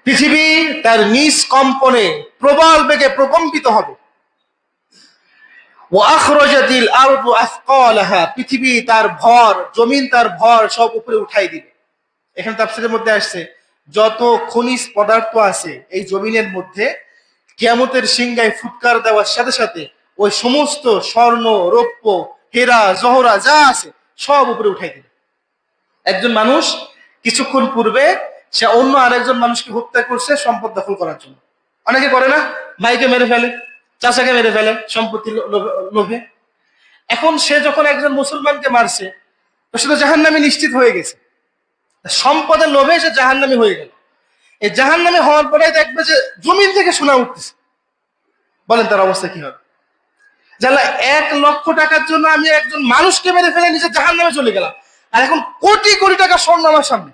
পৃথিবী তার নিজ কম্পনে প্রবল বেগে প্রকম্পিত হবে। ওয়াখরাজাতিল আরদু আসকালাহা, পৃথিবী তার ভর, জমিন তার ভর সব উপরে উঠাই দিবে। এখানে তাফসীরের মধ্যে আসছে যত খনিজ পদার্থ আছে এই জমিনের মধ্যে কিয়ামতের সিংহায় ফুৎকার দেওয়ার সাথে সাথে ওই সমস্ত স্বর্ণ, রৌপ্য, হীরা, জহরা যা আছে সব উপরে উঠাই দিবে। একজন মানুষ কিছুক্ষণ পূর্বে সে অন্য আরেকজন মানুষকে হত্যা করছে সম্পদ দখল করার জন্য। অনেকে করে না, ভাইকে মেরে ফেলে, চাচাকে মেরে ফেলে সম্পত্তির লোভে। এখন সে যখন একজন মুসলমানকে মারছে তো সে তো জাহান্নামী নিশ্চিত হয়ে গেছে, সম্পদের লোভে সে জাহান্নামী হয়ে গেল। এই জাহান্নামী হওয়ার পরে দেখবে যে জমিন থেকে সোনা উঠতেছে। বলেন তার অবস্থা কি হবে? জানলা 1,00,000 টাকার জন্য আমি একজন মানুষকে মেরে ফেলে নিজে জাহান্নামে চলে গেলাম, আর এখন কোটি কোটি টাকা স্বর্ণ আমার সামনে।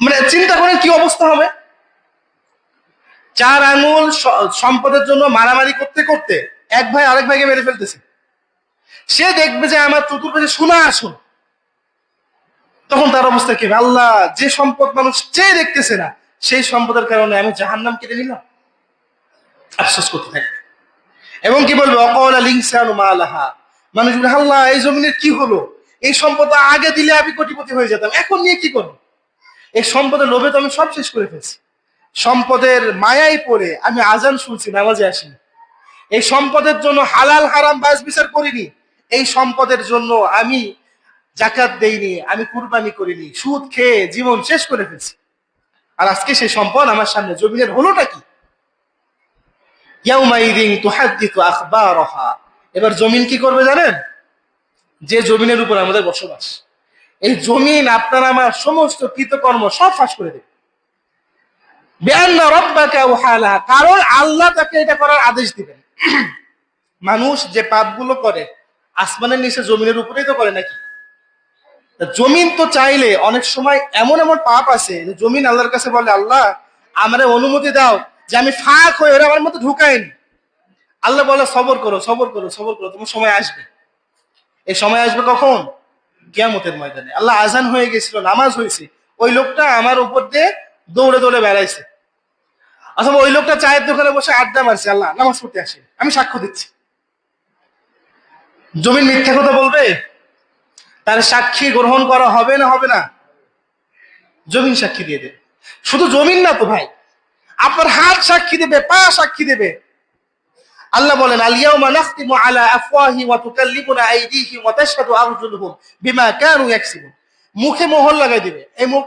মানে চিন্তা করেন কি অবস্থা হবে। 4 আঙুল সম্পদের জন্য মারামারি করতে করতে এক ভাই আরেক ভাইকে মেরে ফেলতেছে। সে দেখবে যে আমার চতুর্পাশে সোনা আসুন, তখন তার অবস্থা কি হবে? আল্লাহ, যে সম্পদ মানুষ চেয়ে দেখতেছে না সেই সম্পদের কারণে আমি জাহান্নাম কেটে নিলাম। আফসোস করতে থাকবে এবং কি বলবে? অকওয়ালা লিনসানু মা লাহা, মানুষ বলে আল্লাহ এই জমিনের কি হলো, এই সম্পদ আগে দিলে আমি কোটিপতি হয়ে যেতাম, এখন নিয়ে কি করব? এই সম্পদের লোভে তো আমি সব শেষ করে ফেলছি। সম্পদের মায়ায় পড়ে আমি আজান শুনছি, নামাজে আসিনি। এই সম্পদের জন্য হালাল হারাম বাছ বিচার করিনি। এই সম্পদের জন্য আমি যাকাত দেইনি, আমি কুরবানি করিনি, সুদ খেয়ে জীবন শেষ করে ফেলছি। আর আজকে সেই সম্পদ আমার সামনে, জমিনের হলোটা কি? ইয়াউমাইযিন তুহাদ্দিসু আখবারাহা, এবার জমিন কি করবে জানেন? যে জমিনের উপর আমাদের বসবাস, এই জমিন আপনার আমার সমস্ত কৃতকর্ম সব ফাঁস করে দেবে। বিআন্না রাব্বাকা ওয়াহালাহা, কারণ আল্লাহ তাকে এটা করার আদেশ দিবেন। মানুষ যে পাপগুলো করে আসমানের নিচে জমিনের উপরেই তো করে নাকি? জমিন তো চাইলে অনেক সময় এমন এমন পাপ আছে যে জমিন আল্লাহর কাছে বলে, আল্লাহ আমারে অনুমতি দাও যে আমি ফাঁক হয়ে ওরা আমার মতো ঢুকাইনি। আল্লাহ বলে সবর করো, সবর করো, সবর করো, তোমার সময় আসবে। এই সময় আসবে কখন? কিয়ামতের ময়দানে। আল্লাহ আজান হয়ে গেছিল, নামাজ হয়েছে, ওই লোকটা আমার উপর দিয়ে দৌড়ে দৌড়ে বেড়াইছে, অথবা ওই লোকটা চায়ের দোকানে বসে আড্ডা মারছে, আল্লাহ নামাজ পড়তে আসে, আমি সাক্ষ্য দিচ্ছি। জমিন মিথ্যা কথা বলবে? তার সাক্ষী গ্রহণ করা হবে না হবে না? জমিন সাক্ষী দিয়ে দেবে। শুধু জমিন না তো ভাই, আপনার হাত সাক্ষী দেবে, পা সাক্ষী দেবে। আল্লাহ বলেন আল-ইয়াউমা নাখতিমু আলা আফওয়াহিহিম ওয়া তুকাল্লিমুনা আইদিহিম ওয়া তাশহাদু আরজুলুহুম বিমা কানু ইয়াকসিবুন, মুখে মোহর লাগাই দিবে। এই মুখ